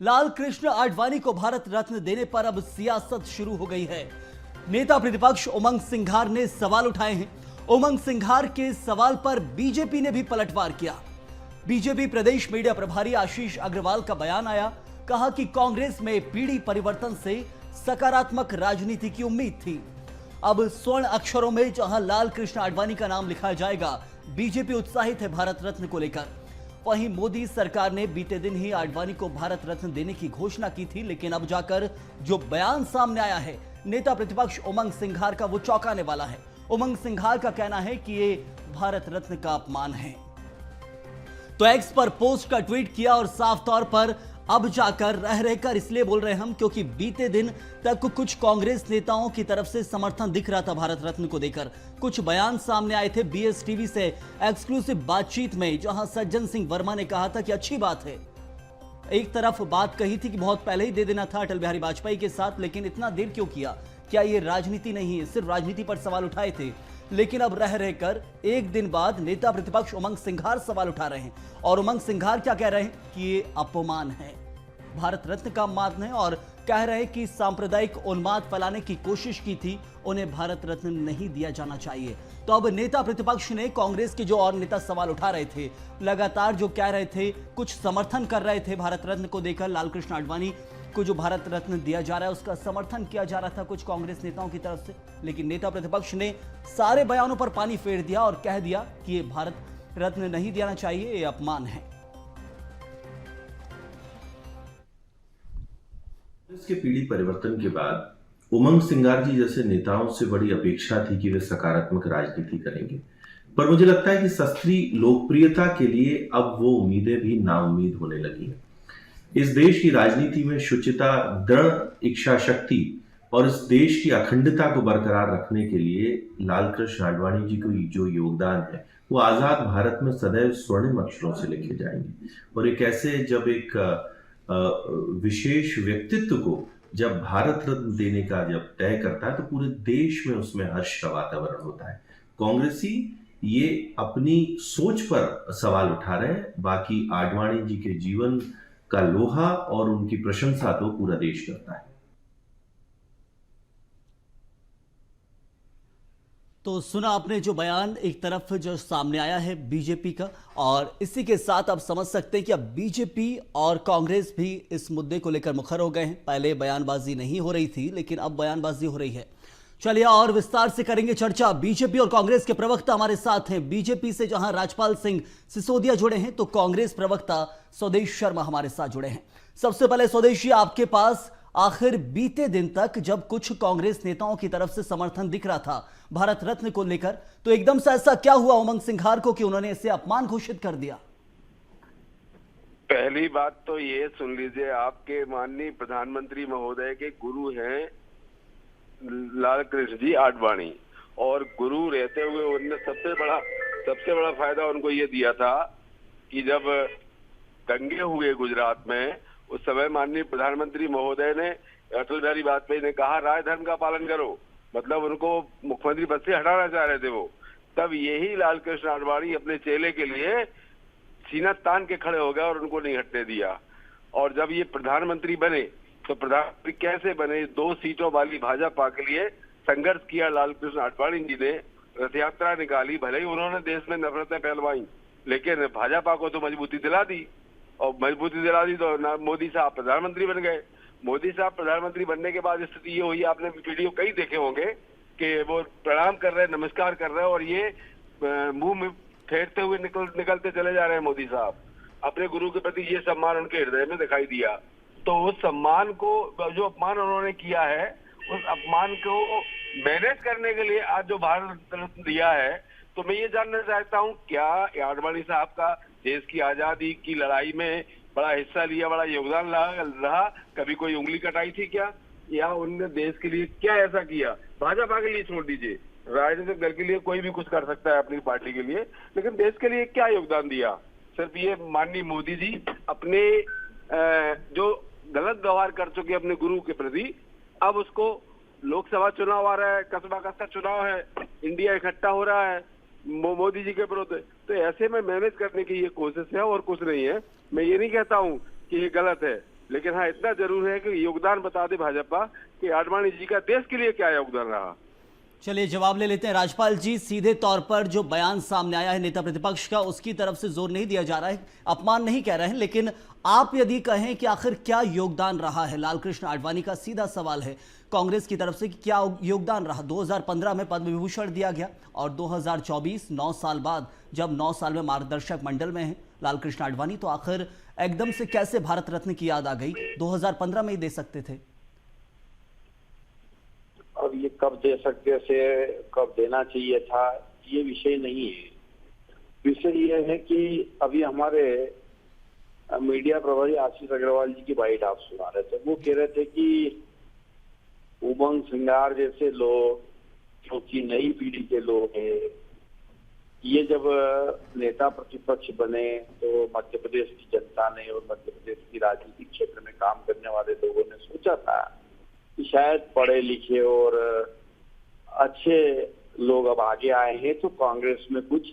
लाल कृष्ण आडवाणी को भारत रत्न देने पर अब सियासत शुरू हो गई है। नेता प्रतिपक्ष उमंग सिंघार ने सवाल उठाए हैं। उमंग सिंघार के सवाल पर बीजेपी ने भी पलटवार किया। बीजेपी प्रदेश मीडिया प्रभारी आशीष अग्रवाल का बयान आया। कहा कि कांग्रेस में पीढ़ी परिवर्तन से सकारात्मक राजनीति की उम्मीद थी। अब स्वर्ण अक्षरों में जहां लाल कृष्ण आडवाणी का नाम लिखा जाएगा, बीजेपी उत्साहित है भारत रत्न को लेकर। वहीं मोदी सरकार ने बीते दिन ही आडवाणी को भारत रत्न देने की घोषणा की थी, लेकिन अब जाकर जो बयान सामने आया है नेता प्रतिपक्ष उमंग सिंघार का, वो चौंकाने वाला है। उमंग सिंघार का कहना है कि ये भारत रत्न का अपमान है। तो एक्स पर पोस्ट का ट्वीट किया और साफ तौर पर अब जाकर रहकर इसलिए बोल रहे हम क्योंकि बीते दिन तक कुछ कांग्रेस नेताओं की तरफ से समर्थन दिख रहा था भारत रत्न को देकर। कुछ बयान सामने आए थे बीएसटीवी से एक्सक्लूसिव बातचीत में, जहां सज्जन सिंह वर्मा ने कहा था कि अच्छी बात है। एक तरफ बात कही थी कि बहुत पहले ही दे देना था अटल बिहारी वाजपेयी के साथ, लेकिन इतना देर क्यों किया? क्या ये राजनीति नहीं है? सिर्फ राजनीति पर सवाल उठाए थे, लेकिन अब रहकर एक दिन बाद नेता प्रतिपक्ष उमंग सिंघार सवाल उठा रहे हैं। और उमंग सिंघार क्या कह रहे हैं कि ये अपमान है, भारत रत्न का अपमान है, और कह रहे हैं कि सांप्रदायिक उन्माद फैलाने की कोशिश की थी, उन्हें भारत रत्न नहीं दिया जाना चाहिए। तो अब नेता प्रतिपक्ष ने कांग्रेस के जो और नेता सवाल उठा रहे थे, लगातार जो कह रहे थे, कुछ समर्थन कर रहे थे भारत रत्न को देकर, लाल कृष्ण आडवाणी को जो भारत रत्न दिया जा रहा है उसका समर्थन किया जा रहा था कुछ कांग्रेस नेताओं की तरफ से, लेकिन नेता प्रतिपक्ष ने सारे बयानों पर पानी फेर दिया और कह दिया कि ये भारत रत्न नहीं देना चाहिए, ये अपमान है। कांग्रेस के पीढ़ी परिवर्तन के बाद उमंग सिंघार जी जैसे नेताओं से बड़ी अपेक्षा थी कि वे सकारात्मक राजनीति करेंगे, पर मुझे लगता है कि सस्ती लोकप्रियता के लिए अब वो उम्मीदें भी नाउम्मीद होने लगी हैं। इस देश की राजनीति में शुचिता, दृढ़ इच्छा शक्ति और इस देश की अखंडता को बरकरार रखने के लिए लाल कृष्ण आडवाणी जी को जो योगदान है वो आजाद भारत में सदैव स्वर्णिम अक्षरों से लिखे जाएंगे। और एक ऐसे जब एक विशेष व्यक्तित्व को जब भारत रत्न देने का जब तय करता है तो पूरे देश में उसमें हर्ष का वातावरण होता है। कांग्रेसी ये अपनी सोच पर सवाल उठा रहे हैं, बाकी आडवाणी जी के जीवन का लोहा और उनकी प्रशंसा तो पूरा देश करता है। तो सुना आपने जो बयान एक तरफ जो सामने आया है बीजेपी का, और इसी के साथ आप समझ सकते हैं कि अब बीजेपी और कांग्रेस भी इस मुद्दे को लेकर मुखर हो गए हैं। पहले बयानबाजी नहीं हो रही थी, लेकिन अब बयानबाजी हो रही है। चलिए और विस्तार से करेंगे चर्चा। बीजेपी और कांग्रेस के प्रवक्ता हमारे साथ हैं। बीजेपी से जहां राजपाल सिंह सिसोदिया जुड़े हैं, तो कांग्रेस प्रवक्ता स्वदेश शर्मा हमारे साथ जुड़े हैं। सबसे पहले स्वदेशी, आपके पास आखिर बीते दिन तक जब कुछ कांग्रेस नेताओं की तरफ से समर्थन दिख रहा था भारत रत्न को लेकर, तो एकदम से ऐसा क्या हुआ उमंग सिंघार को कि उन्होंने इसे अपमान घोषित कर दिया? पहली बात तो ये सुन लीजिए, आपके माननीय प्रधानमंत्री महोदय के गुरु हैं लाल कृष्ण जी आडवाणी, और गुरु रहते हुए उनने सबसे बड़ा फायदा उनको ये दिया था कि जब दंगे हुए गुजरात में, उस समय माननीय प्रधानमंत्री महोदय ने, अटल बिहारी वाजपेयी ने कहा राय धर्म का पालन करो, मतलब उनको मुख्यमंत्री पद से हटाना चाह रहे थे वो। तब यही लाल कृष्ण आडवाणी अपने चेले के लिए सीना तान के खड़े हो गए और उनको नहीं हटने दिया। और जब ये प्रधानमंत्री बने तो प्रधानमंत्री कैसे बने? 2 सीटों वाली भाजपा के लिए संघर्ष किया लाल कृष्ण आडवाणी जी ने, रथ यात्रा निकाली, भले ही उन्होंने देश में नफरतें फैलवाई, लेकिन भाजपा को तो मजबूती दिला दी, और मजबूती दिला दी तो मोदी साहब प्रधानमंत्री बन गए। मोदी साहब प्रधानमंत्री बनने के बाद स्थिति ये हुई, आपने वीडियो कई देखे होंगे कि वो प्रणाम कर रहे हैं, नमस्कार कर रहे हैं, और ये मुंह में फेरते हुए निकलते चले जा रहे हैं। मोदी साहब अपने गुरु के प्रति ये सम्मान उनके हृदय में दिखाई दिया। तो उस सम्मान को, जो अपमान उन्होंने किया है, उस अपमान को मैनेज करने के लिए आज जो भारत रत्न दिया है, तो मैं ये जानना चाहता हूँ, क्या आडवाणी साहब का देश की आजादी की लड़ाई में बड़ा हिस्सा लिया, बड़ा योगदान रहा? कभी कोई उंगली कटाई थी क्या? या उनने देश के लिए क्या ऐसा किया? भाजपा के लिए छोड़ दीजिए, राजनीतिक दल के लिए कोई भी कुछ कर सकता है अपनी पार्टी के लिए, लेकिन देश के लिए क्या योगदान दिया? सिर्फ ये माननीय मोदी जी अपने जो गलत व्यवहार कर चुके अपने गुरु के प्रति, अब उसको लोकसभा चुनाव आ रहा है, कस्बा का चुनाव है, इंडिया इकट्ठा हो रहा है मोदी जी के विरुद्ध, तो ऐसे में मैनेज करने की ये कोशिश है और कुछ नहीं है। मैं ये नहीं कहता हूँ कि ये गलत है, लेकिन हाँ इतना जरूर है कि योगदान बता दे भाजपा कि आडवाणी जी का देश के लिए क्या योगदान रहा। चलिए जवाब ले लेते हैं। राजपाल जी, सीधे तौर पर जो बयान सामने आया है नेता प्रतिपक्ष का, उसकी तरफ से जोर नहीं दिया जा रहा है, अपमान नहीं कह रहे हैं, लेकिन आप यदि कहें कि आखिर क्या योगदान रहा है, लालकृष्ण आडवाणी का सीधा सवाल है कांग्रेस की तरफ से कि क्या योगदान रहा। 2015 में पद्म विभूषण दिया गया और 2024 9 साल बाद जब 9 साल में मार्गदर्शक मंडल में हैं लालकृष्ण आडवाणी, तो आखिर एकदम से कैसे भारत रत्न की याद आ गई? 2015 में ही दे सकते थे। अब ये कब दे सकते थे, कब देना चाहिए था, ये विषय नहीं है। विषय ये है कि अभी हमारे मीडिया प्रभारी आशीष अग्रवाल जी की बाइट आप सुना रहे थे। वो कह रहे थे कि उमंग सिंगार जैसे लोग, जो कि नई पीढ़ी के लोग हैं, ये जब नेता प्रतिपक्ष बने तो मध्य प्रदेश की जनता ने और मध्य प्रदेश की राजनीतिक क्षेत्र में काम करने वाले लोगों ने सोचा था कि शायद पढ़े लिखे और अच्छे लोग अब आगे आए हैं तो कांग्रेस में कुछ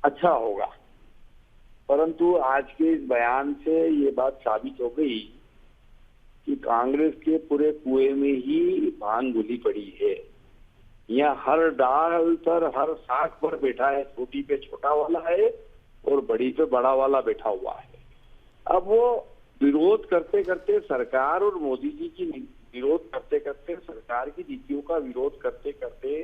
अच्छा होगा। परंतु आज के इस बयान से ये बात साबित हो गई कि कांग्रेस के पूरे कुएं में ही भांग घुली पड़ी है। यहाँ हर डाल पर, हर साख पर बैठा है, छोटी पे छोटा वाला है और बड़ी पे बड़ा वाला बैठा हुआ है। अब वो विरोध करते करते सरकार और मोदी जी की विरोध करते करते, सरकार की नीतियों का विरोध करते करते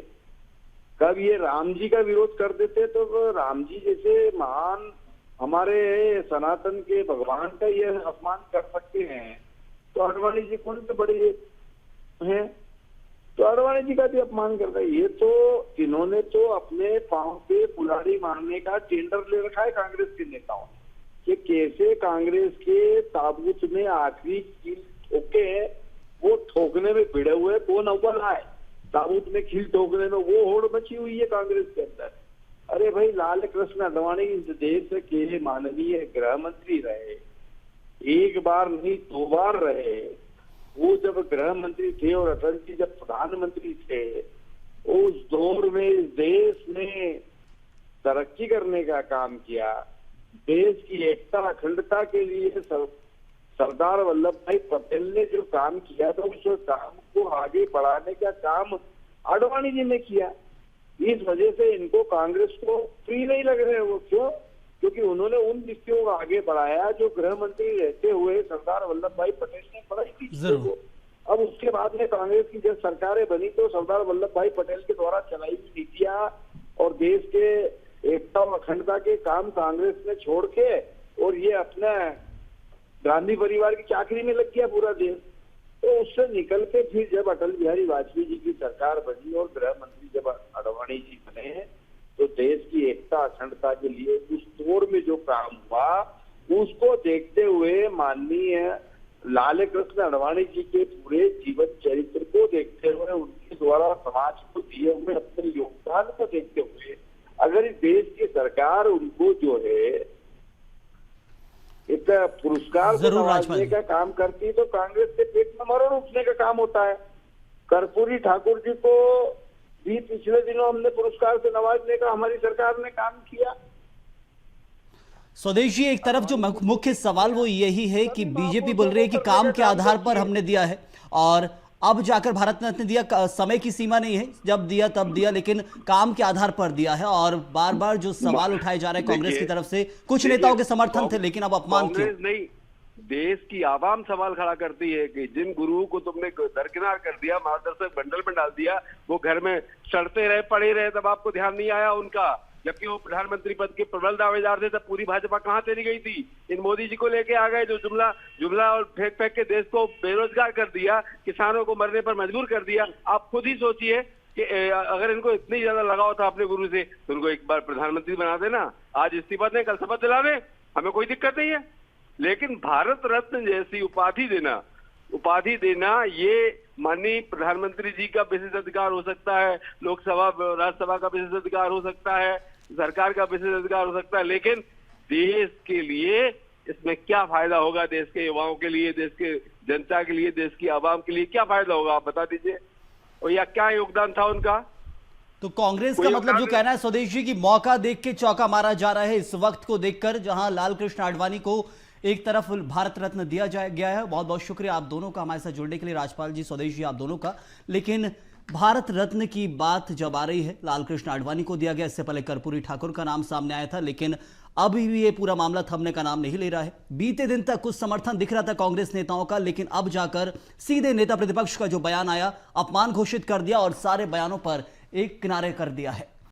कब ये राम जी का विरोध कर देते तो राम जी जैसे महान हमारे सनातन के भगवान का ये अपमान कर सकते हैं, तो आडवाणी जी कौन से बड़े हैं, तो आडवाणी जी का भी अपमान कर रहे हैं। ये तो इन्होंने तो अपने पांव पे कुल्हाड़ी मारने का टेंडर ले रखा है कांग्रेस के नेताओं ने कि कैसे कांग्रेस के ताबूत में आखिरी कील ठोके, वो ठोकने में भिड़े हुए कौन अव्वल आए, ताबूत में खील ठोकने में वो होड़ मची हुई है कांग्रेस के अंदर। अरे भाई, लाल कृष्ण आडवाणी इस देश के माननीय गृह मंत्री रहे, एक बार नहीं 2 बार रहे। वो जब गृह मंत्री थे और अटल जी जब प्रधानमंत्री थे, उस दौर में इस देश ने तरक्की करने का काम किया। देश की एकता अखंडता के लिए सरदार वल्लभ भाई पटेल ने जो काम किया था, उस काम को आगे बढ़ाने का काम आडवाणी जी ने किया। इस वजह से इनको कांग्रेस को फ्री नहीं लग रहे हैं। वो क्यों? क्योंकि उन्होंने उन नीतियों को आगे बढ़ाया जो गृह मंत्री रहते हुए सरदार वल्लभ भाई पटेल ने बढ़ाई थी। अब उसके बाद में कांग्रेस की जब सरकारें बनी तो सरदार वल्लभ भाई पटेल के द्वारा चलाई हुई नीतियां और देश के एकता और अखंडता के काम कांग्रेस ने छोड़ के, और ये अपना गांधी परिवार की चाकरी में लग गया पूरा देश। तो उससे निकल के फिर जब अटल बिहारी वाजपेयी जी की सरकार बनी और गृह मंत्री जब आडवाणी जी बने, तो देश की एकता अखंडता के लिए उस दौर में जो काम हुआ उसको देखते हुए, माननीय लाल कृष्ण आडवाणी जी के पूरे जीवन चरित्र को देखते हुए, उनके द्वारा समाज को दिए हुए अपने योगदान को देखते हुए, अगर इस देश की सरकार उनको जो है एक पुरस्कार नवाजने का काम करती है तो कांग्रेस के पेट में मरण उठने का काम होता है। कर्पूरी ठाकुर जी को भी पिछले दिनों हमने पुरस्कार से नवाजने का हमारी सरकार ने काम किया। स्वदेश जी, एक तरफ जो मुख्य सवाल वो यही है कि बीजेपी बोल रही है कि काम के आधार पर हमने दिया है और अब जाकर भारत रत्न दिया, समय की सीमा नहीं है, जब दिया तब दिया, लेकिन काम के आधार पर दिया है। और बार बार जो सवाल उठाए जा रहे हैं कांग्रेस की तरफ से, कुछ नेताओं के समर्थन थे, लेकिन अब अपमान क्यों? नहीं, देश की आवाम सवाल खड़ा करती है कि जिन गुरुओं को तुमने दरकिनार कर दिया, मार्गदर्शक मंडल में डाल दिया, वो घर में सड़ते रहे, पड़े रहे, तब आपको ध्यान नहीं आया उनका, जबकि वो प्रधानमंत्री पद के प्रबल दावेदार थे। तब पूरी भाजपा कहां चली गई थी? इन मोदी जी को लेके आ गए जो जुमला और फेंक फेंक के देश को बेरोजगार कर दिया, किसानों को मरने पर मजबूर कर दिया। आप खुद ही सोचिए कि अगर इनको इतनी ज्यादा लगाव था अपने गुरु से तो उनको एक बार प्रधानमंत्री बना देना। आज इस्तीफा दें, कल शपथ दिला दें, हमें कोई दिक्कत नहीं है। लेकिन भारत रत्न जैसी उपाधि देना ये माननीय प्रधानमंत्री जी का विशेष अधिकार हो सकता है, लोकसभा राज्यसभा का विशेष अधिकार हो सकता है, सरकार का विशेष अधिकार हो सकता है, लेकिन देश के लिए इसमें क्या फायदा होगा? देश के युवाओं के लिए, देश के जनता के लिए, देश की आवाम के लिए क्या फायदा होगा? आप बता दीजिए। और या क्या योगदान था उनका? तो कांग्रेस का मतलब जो कहना है स्वदेश जी की मौका देख के चौका मारा जा रहा है इस वक्त को देखकर, जहां लाल कृष्ण आडवाणी को एक तरफ भारत रत्न दिया गया है। बहुत बहुत शुक्रिया आप दोनों का हमारे साथ जुड़ने के लिए, राजपाल जी, स्वदेश जी, आप दोनों का। लेकिन भारत रत्न की बात जब आ रही है, लालकृष्ण आडवाणी को दिया गया, इससे पहले कर्पूरी ठाकुर का नाम सामने आया था, लेकिन अभी भी ये पूरा मामला थमने का नाम नहीं ले रहा है। बीते दिन तक कुछ समर्थन दिख रहा था कांग्रेस नेताओं का, लेकिन अब जाकर सीधे नेता प्रतिपक्ष का जो बयान आया, अपमान घोषित कर दिया और सारे बयानों पर एक किनारे कर दिया है।